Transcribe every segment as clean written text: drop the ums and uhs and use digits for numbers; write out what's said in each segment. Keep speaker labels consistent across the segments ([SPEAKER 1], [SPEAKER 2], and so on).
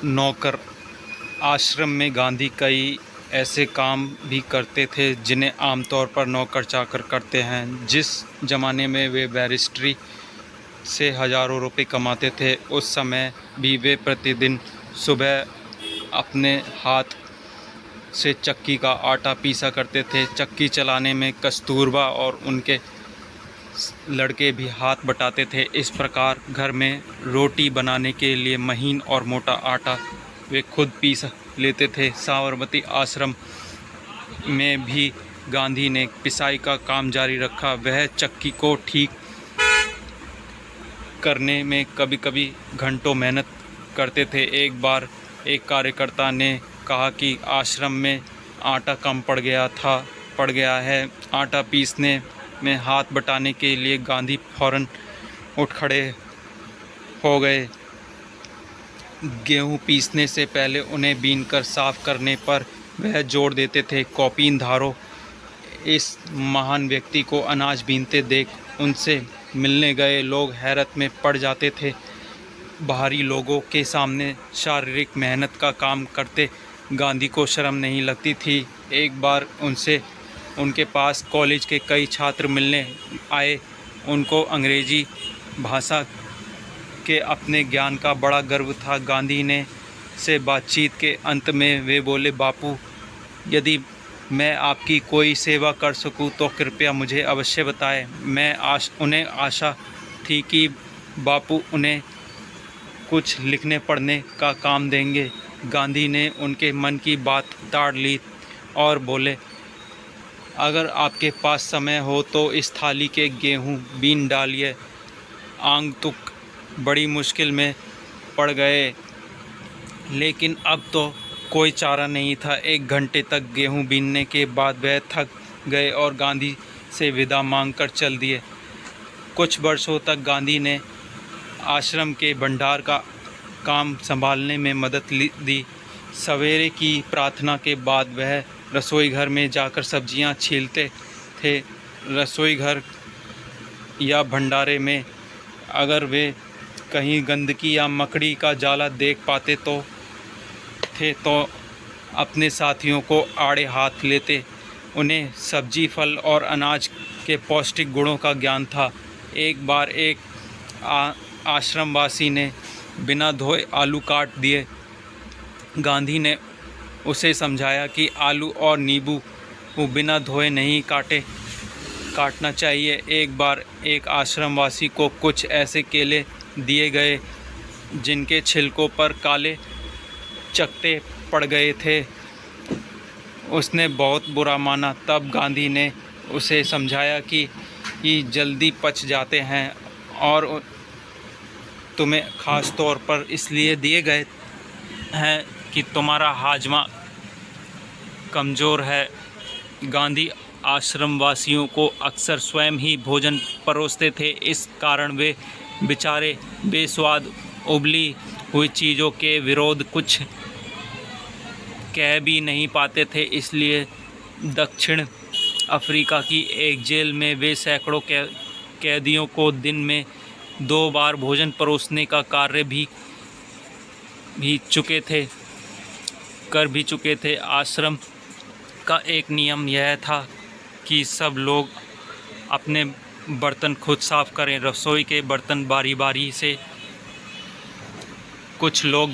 [SPEAKER 1] नौकर। आश्रम में गांधी कई ऐसे काम भी करते थे जिन्हें आमतौर पर नौकर चाकर करते हैं। जिस ज़माने में वे बैरिस्ट्री से हज़ारों रुपए कमाते थे, उस समय भी वे प्रतिदिन सुबह अपने हाथ से चक्की का आटा पीसा करते थे। चक्की चलाने में कस्तूरबा और उनके लड़के भी हाथ बटाते थे। इस प्रकार घर में रोटी बनाने के लिए महीन और मोटा आटा वे खुद पीस लेते थे। साबरमती आश्रम में भी गांधी ने पिसाई का काम जारी रखा। वह चक्की को ठीक करने में कभी कभी घंटों मेहनत करते थे। एक बार एक कार्यकर्ता ने कहा कि आश्रम में आटा कम पड़ गया है। आटा पीसने में हाथ बटाने के लिए गांधी फौरन उठ खड़े हो गए। गेहूं पीसने से पहले उन्हें बीनकर साफ करने पर वह जोर देते थे। कौपीनधारों इस महान व्यक्ति को अनाज बीनते देख उनसे मिलने गए लोग हैरत में पड़ जाते थे। बाहरी लोगों के सामने शारीरिक मेहनत का काम करते गांधी को शर्म नहीं लगती थी। एक बार उनके पास कॉलेज के कई छात्र मिलने आए। उनको अंग्रेजी भाषा के अपने ज्ञान का बड़ा गर्व था। गांधी ने से बातचीत के अंत में वे बोले, बापू, यदि मैं आपकी कोई सेवा कर सकूं तो कृपया मुझे अवश्य बताएं। उन्हें आशा थी कि बापू उन्हें कुछ लिखने पढ़ने का काम देंगे। गांधी ने उनके मन की बात ताड़ ली और बोले, अगर आपके पास समय हो तो इस थाली के गेहूं बीन डालिए। आगंतुक बड़ी मुश्किल में पड़ गए, लेकिन अब तो कोई चारा नहीं था। 1 घंटे तक गेहूं बीनने के बाद वह थक गए और गांधी से विदा मांगकर चल दिए। कुछ वर्षों तक गांधी ने आश्रम के भंडार का काम संभालने में मदद दी। सवेरे की प्रार्थना के बाद वह रसोई घर में जाकर सब्जियां छीलते थे। रसोई घर या भंडारे में अगर वे कहीं गंदगी या मकड़ी का जाला देख पाते तो अपने साथियों को आड़े हाथ लेते। उन्हें सब्जी, फल और अनाज के पौष्टिक गुणों का ज्ञान था। एक बार एक आश्रमवासी ने बिना धोए आलू काट दिए। गांधी ने उसे समझाया कि आलू और नींबू को बिना धोए नहीं काटना चाहिए। एक बार एक आश्रमवासी को कुछ ऐसे केले दिए गए जिनके छिलकों पर काले चकत्ते पड़ गए थे। उसने बहुत बुरा माना। तब गांधी ने उसे समझाया कि ये जल्दी पच जाते हैं और तुम्हें ख़ास तौर पर इसलिए दिए गए हैं कि तुम्हारा हाजमा कमज़ोर है। गांधी आश्रमवासियों को अक्सर स्वयं ही भोजन परोसते थे। इस कारण वे बेचारे बेस्वाद उबली हुई चीज़ों के विरोध कुछ कह भी नहीं पाते थे। इसलिए दक्षिण अफ्रीका की एक जेल में वे सैकड़ों कैदियों को दिन में 2 बार भोजन परोसने का कार्य कर भी चुके थे। आश्रम का एक नियम यह था कि सब लोग अपने बर्तन खुद साफ करें। रसोई के बर्तन बारी बारी से कुछ लोग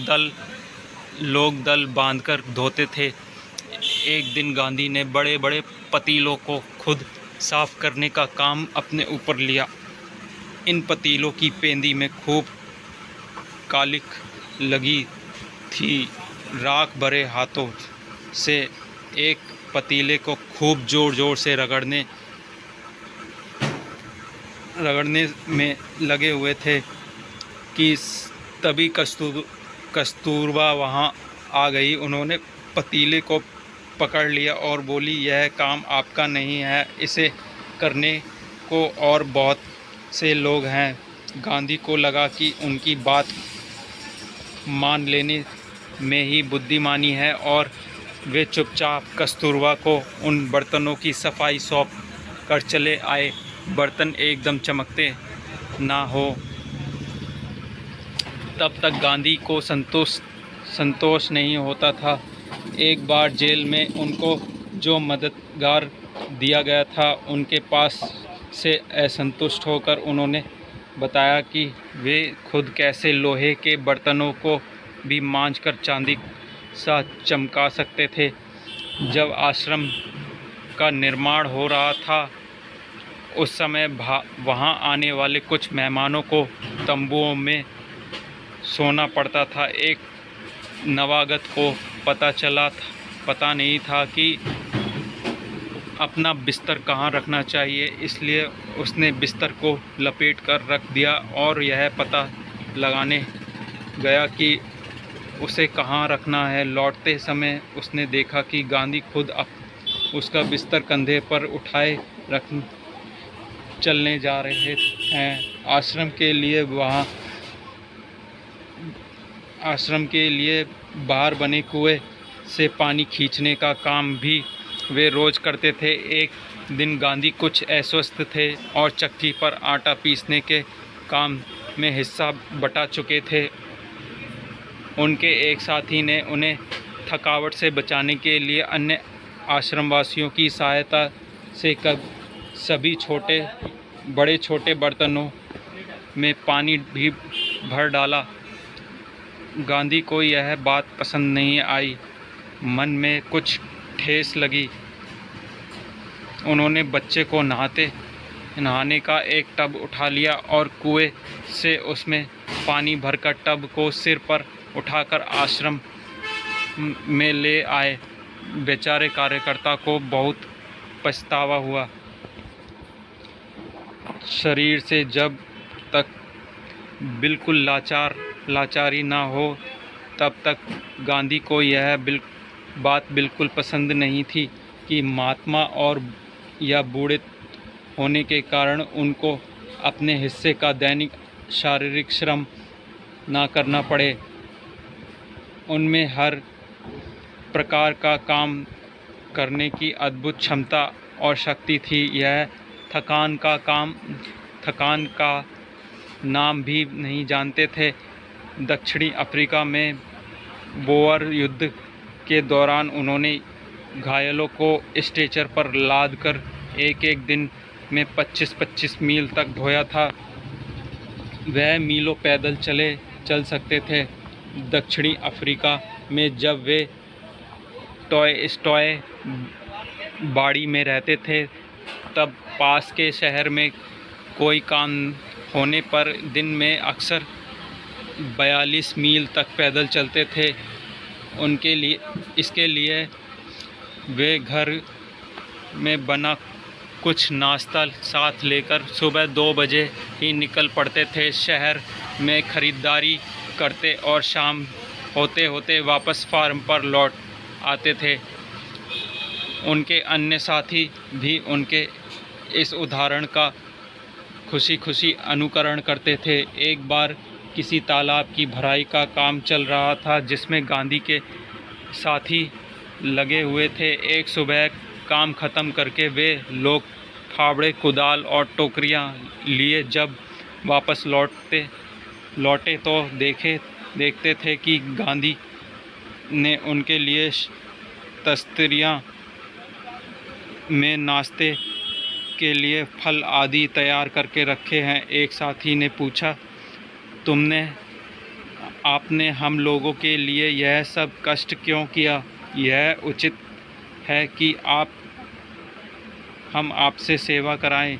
[SPEAKER 1] दल बांधकर धोते थे। एक दिन गांधी ने बड़े बड़े पतीलों को खुद साफ करने का काम अपने ऊपर लिया। इन पतीलों की पेंदी में खूब कालिक लगी थी। राख भरे हाथों से एक पतीले को खूब ज़ोर ज़ोर से रगड़ने में लगे हुए थे कि तभी कस्तूरबा वहाँ आ गई। उन्होंने पतीले को पकड़ लिया और बोली, यह काम आपका नहीं है, इसे करने को और बहुत से लोग हैं। गांधी को लगा कि उनकी बात मान लेने में ही बुद्धिमानी है और वे चुपचाप कस्तूरबा को उन बर्तनों की सफाई सौंप कर चले आए। बर्तन एकदम चमकते ना हो तब तक गांधी को संतोष नहीं होता था। एक बार जेल में उनको जो मददगार दिया गया था, उनके पास से असंतुष्ट होकर उन्होंने बताया कि वे खुद कैसे लोहे के बर्तनों को भी मांझकर चांदी सा चमका सकते थे। जब आश्रम का निर्माण हो रहा था, उस समय वहाँ आने वाले कुछ मेहमानों को तंबुओं में सोना पड़ता था। एक नवागत को पता नहीं था कि अपना बिस्तर कहाँ रखना चाहिए, इसलिए उसने बिस्तर को लपेट कर रख दिया और यह पता लगाने गया कि उसे कहाँ रखना है। लौटते समय उसने देखा कि गांधी खुद उसका बिस्तर कंधे पर उठाए चलने जा रहे हैं। आश्रम के लिए बाहर बने कुएं से पानी खींचने का काम भी वे रोज़ करते थे। एक दिन गांधी कुछ अस्वस्थ थे और चक्की पर आटा पीसने के काम में हिस्सा बटा चुके थे। उनके एक साथी ने उन्हें थकावट से बचाने के लिए अन्य आश्रमवासियों की सहायता से सभी बड़े छोटे बर्तनों में पानी भी भर डाला। गांधी को यह बात पसंद नहीं आई। मन में कुछ ठेस लगी। उन्होंने बच्चे को नहाने का एक टब उठा लिया और कुएं से उसमें पानी भरकर टब को सिर पर उठाकर आश्रम में ले आए। बेचारे कार्यकर्ता को बहुत पछतावा हुआ। शरीर से जब तक बिल्कुल लाचारी ना हो, तब तक गांधी को यह बात बिल्कुल पसंद नहीं थी कि महात्मा और या बूढ़े होने के कारण उनको अपने हिस्से का दैनिक शारीरिक श्रम ना करना पड़े। उनमें हर प्रकार का काम करने की अद्भुत क्षमता और शक्ति थी। यह थकान का नाम भी नहीं जानते थे। दक्षिणी अफ्रीका में बोअर युद्ध के दौरान उन्होंने घायलों को स्ट्रेचर पर लाद कर एक दिन में 25-25 मील तक ढोया था। वह मीलों पैदल चल सकते थे। दक्षिणी अफ्रीका में जब वे टॉय बाड़ी में रहते थे, तब पास के शहर में कोई काम होने पर दिन में अक्सर 42 मील तक पैदल चलते थे। इसके लिए वे घर में बना कुछ नाश्ता साथ लेकर सुबह 2 बजे ही निकल पड़ते थे। शहर में खरीदारी करते और शाम होते होते वापस फार्म पर लौट आते थे। उनके अन्य साथी भी उनके इस उदाहरण का खुशी अनुकरण करते थे। एक बार किसी तालाब की भराई का काम चल रहा था, जिसमें गांधी के साथी लगे हुए थे। एक सुबह काम ख़त्म करके वे लोग फावड़े, कुदाल और टोकरियां लिए जब वापस लौटे तो देखते थे कि गांधी ने उनके लिए तस्तरियां में नाश्ते के लिए फल आदि तैयार करके रखे हैं। एक साथी ने पूछा, आपने हम लोगों के लिए यह सब कष्ट क्यों किया? यह उचित है कि हम आपसे सेवा कराएं।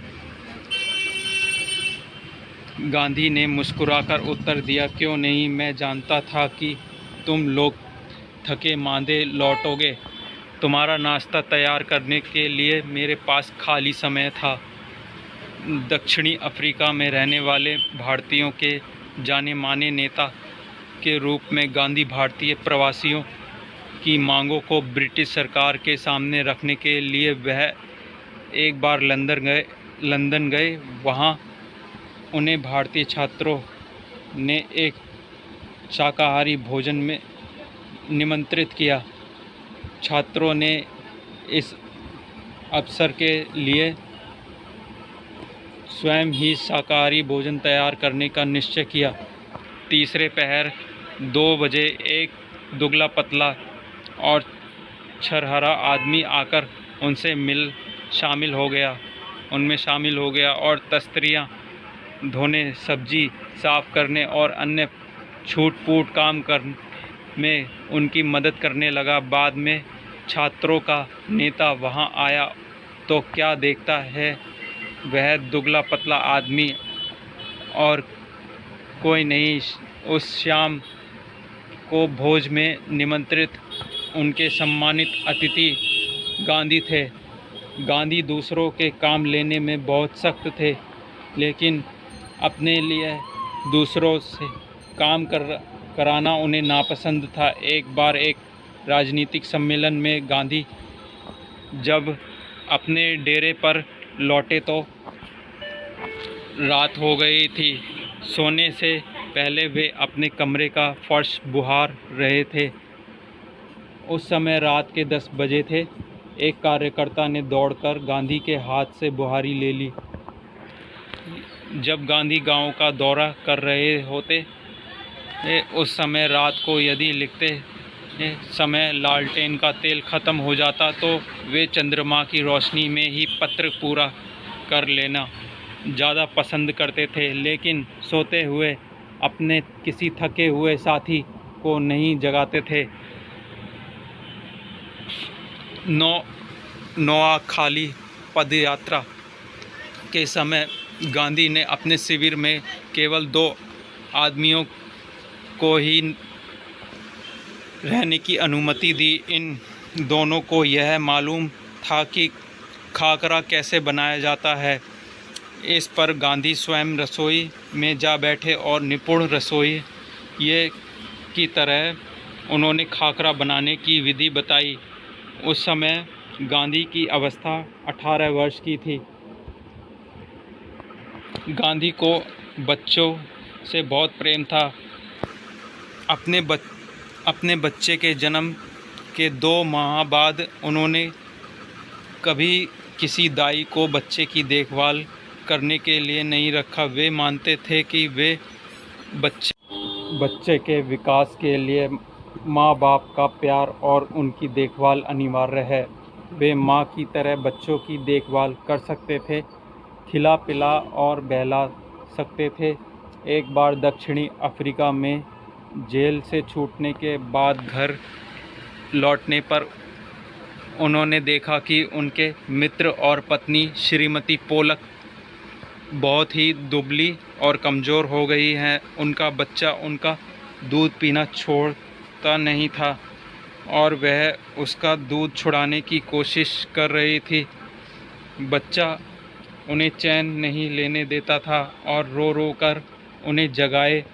[SPEAKER 1] गांधी ने मुस्कुराकर उत्तर दिया, क्यों नहीं, मैं जानता था कि तुम लोग थके मांदे लौटोगे। तुम्हारा नाश्ता तैयार करने के लिए मेरे पास खाली समय था। दक्षिणी अफ्रीका में रहने वाले भारतीयों के जाने माने नेता के रूप में गांधी भारतीय प्रवासियों की मांगों को ब्रिटिश सरकार के सामने रखने के लिए वह एक बार लंदन गए। वहाँ उन्हें भारतीय छात्रों ने एक शाकाहारी भोजन में निमंत्रित किया। छात्रों ने इस अवसर के लिए स्वयं ही शाकाहारी भोजन तैयार करने का निश्चय किया। तीसरे पहर 2 बजे एक दुबला पतला और छरहरा आदमी आकर उनमें शामिल हो गया और तस्तरियाँ धोने, सब्जी साफ करने और अन्य छूट-फूट काम में उनकी मदद करने लगा। बाद में छात्रों का नेता वहां आया तो क्या देखता है वह दुबला-पतला आदमी और कोई नहीं। उस शाम को भोज में निमंत्रित उनके सम्मानित अतिथि गांधी थे। गांधी दूसरों के काम लेने में बहुत सख्त थे, लेकिन अपने लिए दूसरों से काम कराना उन्हें नापसंद था। एक बार एक राजनीतिक सम्मेलन में गांधी जब अपने डेरे पर लौटे तो रात हो गई थी। सोने से पहले वे अपने कमरे का फर्श बुहार रहे थे। उस समय रात के 10 बजे थे। एक कार्यकर्ता ने दौड़कर गांधी के हाथ से बुहारी ले ली। जब गांधी गांव का दौरा कर रहे होते उस समय रात को यदि लिखते समय लालटेन का तेल ख़त्म हो जाता तो वे चंद्रमा की रोशनी में ही पत्र पूरा कर लेना ज़्यादा पसंद करते थे, लेकिन सोते हुए अपने किसी थके हुए साथी को नहीं जगाते थे। नोआखाली पदयात्रा के समय गांधी ने अपने शिविर में केवल 2 आदमियों को ही रहने की अनुमति दी। इन दोनों को यह मालूम था कि खाकरा कैसे बनाया जाता है। इस पर गांधी स्वयं रसोई में जा बैठे और निपुण रसोइये की तरह उन्होंने खाकरा बनाने की विधि बताई। उस समय गांधी की अवस्था 18 वर्ष की थी। गांधी को बच्चों से बहुत प्रेम था। अपने बच्चे के जन्म के 2 माह बाद उन्होंने कभी किसी दाई को बच्चे की देखभाल करने के लिए नहीं रखा। वे मानते थे कि वे बच्चे के विकास के लिए माँ बाप का प्यार और उनकी देखभाल अनिवार्य है। वे माँ की तरह बच्चों की देखभाल कर सकते थे, खिला पिला और बहला सकते थे। एक बार दक्षिणी अफ्रीका में जेल से छूटने के बाद घर लौटने पर उन्होंने देखा कि उनके मित्र और पत्नी श्रीमती पोलक बहुत ही दुबली और कमज़ोर हो गई हैं। उनका बच्चा उनका दूध पीना छोड़ता नहीं था और वह उसका दूध छुड़ाने की कोशिश कर रही थी। बच्चा उन्हें चैन नहीं लेने देता था और रो रो कर उन्हें जगाए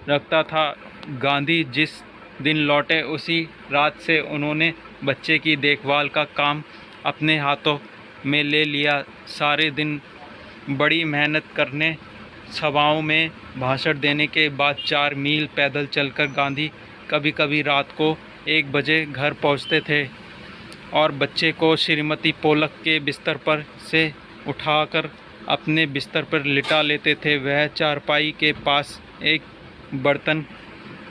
[SPEAKER 1] रखता था। गांधी जिस दिन लौटे उसी रात से उन्होंने बच्चे की देखभाल का काम अपने हाथों में ले लिया। सारे दिन बड़ी मेहनत करने, सभाओं में भाषण देने के बाद 4 मील पैदल चलकर गांधी कभी कभी रात को 1 बजे घर पहुंचते थे और बच्चे को श्रीमती पोलक के बिस्तर पर से उठाकर अपने बिस्तर पर लिटा लेते थे। वह चारपाई के पास एक बर्तन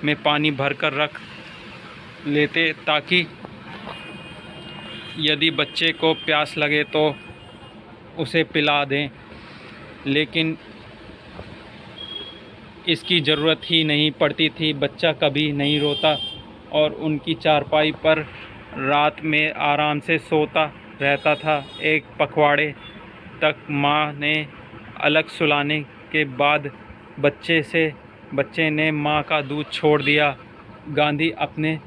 [SPEAKER 1] में पानी भरकर रख लेते ताकि यदि बच्चे को प्यास लगे तो उसे पिला दें, लेकिन इसकी ज़रूरत ही नहीं पड़ती थी। बच्चा कभी नहीं रोता और उनकी चारपाई पर रात में आराम से सोता रहता था। एक पखवाड़े तक माँ ने अलग सुलाने के बाद बच्चे ने माँ का दूध छोड़ दिया। गांधी अपने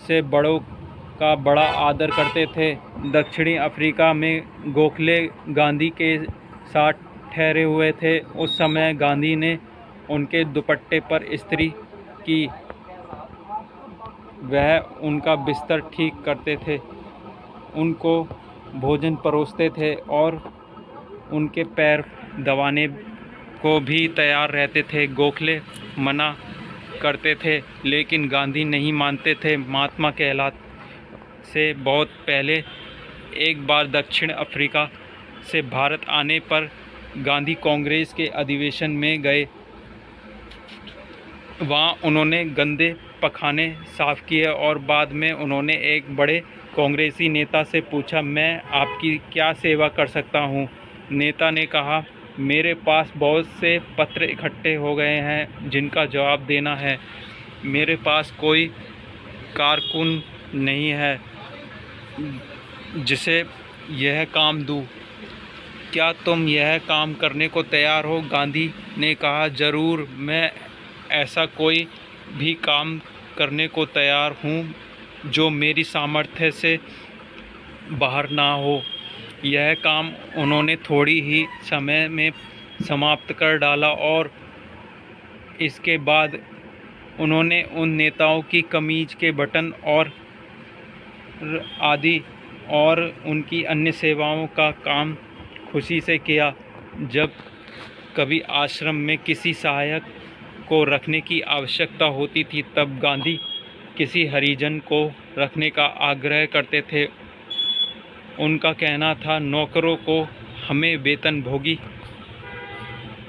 [SPEAKER 1] से बड़ों का बड़ा आदर करते थे। दक्षिणी अफ्रीका में गोखले गांधी के साथ ठहरे हुए थे। उस समय गांधी ने उनके दुपट्टे पर इस्त्री की। वह उनका बिस्तर ठीक करते थे, उनको भोजन परोसते थे और उनके पैर दबाने को भी तैयार रहते थे। गोखले मना करते थे, लेकिन गांधी नहीं मानते थे। महात्मा कहलाते से बहुत पहले एक बार दक्षिण अफ्रीका से भारत आने पर गांधी कांग्रेस के अधिवेशन में गए। वहाँ उन्होंने गंदे पखाने साफ़ किए और बाद में उन्होंने एक बड़े कांग्रेसी नेता से पूछा, मैं आपकी क्या सेवा कर सकता हूँ। नेता ने कहा, मेरे पास बहुत से पत्र इकट्ठे हो गए हैं जिनका जवाब देना है। मेरे पास कोई कारकुन नहीं है जिसे यह काम दूँ। क्या तुम यह काम करने को तैयार हो? गांधी ने कहा, ज़रूर, मैं ऐसा कोई भी काम करने को तैयार हूँ जो मेरी सामर्थ्य से बाहर ना हो। यह काम उन्होंने थोड़ी ही समय में समाप्त कर डाला और इसके बाद उन्होंने उन नेताओं की कमीज के बटन और आदि और उनकी अन्य सेवाओं का काम खुशी से किया। जब कभी आश्रम में किसी सहायक को रखने की आवश्यकता होती थी तब गांधी किसी हरिजन को रखने का आग्रह करते थे। उनका कहना था, नौकरों को हमें वेतनभोगी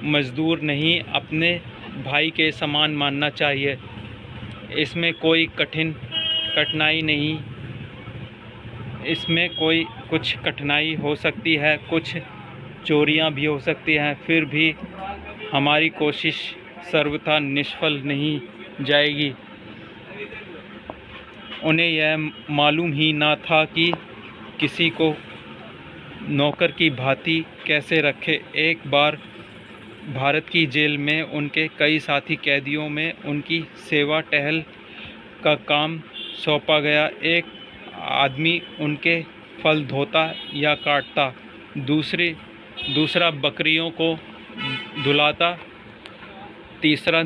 [SPEAKER 1] मजदूर नहीं, अपने भाई के समान मानना चाहिए। इसमें कोई कठिनाई नहीं। इसमें कोई कुछ कठिनाई हो सकती है, कुछ चोरियां भी हो सकती हैं, फिर भी हमारी कोशिश सर्वथा निष्फल नहीं जाएगी। उन्हें यह मालूम ही ना था कि किसी को नौकर की भांति कैसे रखे। एक बार भारत की जेल में उनके कई साथी कैदियों में उनकी सेवा टहल का काम सौंपा गया। एक आदमी उनके फल धोता या काटता, दूसरा बकरियों को धुलाता, तीसरा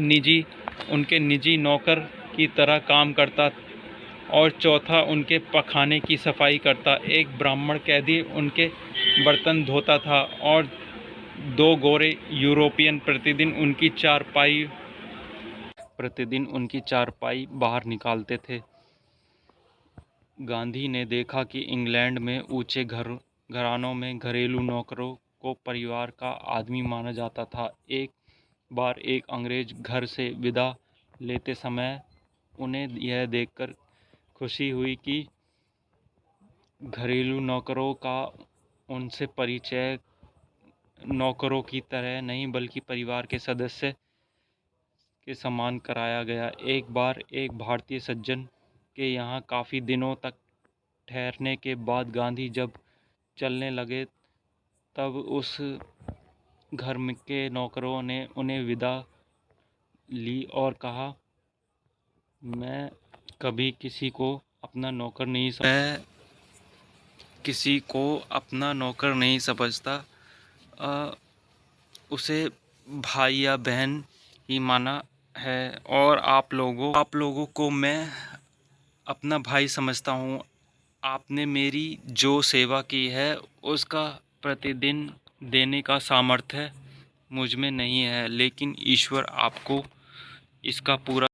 [SPEAKER 1] उनके निजी नौकर की तरह काम करता और चौथा उनके पखाने की सफाई करता। एक ब्राह्मण कैदी उनके बर्तन धोता था और 2 गोरे यूरोपियन प्रतिदिन उनकी चारपाई बाहर निकालते थे। गांधी ने देखा कि इंग्लैंड में ऊंचे घरानों में घरेलू नौकरों को परिवार का आदमी माना जाता था। एक बार एक अंग्रेज घर से विदा लेते समय उन्हें यह देखकर खुशी हुई कि घरेलू नौकरों का उनसे परिचय नौकरों की तरह नहीं बल्कि परिवार के सदस्य के समान कराया गया। एक बार एक भारतीय सज्जन के यहाँ काफ़ी दिनों तक ठहरने के बाद गांधी जब चलने लगे तब उस घर के नौकरों ने उन्हें विदा ली और कहा, मैं कभी किसी को अपना नौकर नहीं समझता, उसे भाई या बहन ही माना है और आप लोगों को मैं अपना भाई समझता हूँ। आपने मेरी जो सेवा की है उसका प्रतिदिन देने का सामर्थ्य मुझ में नहीं है, लेकिन ईश्वर आपको इसका पूरा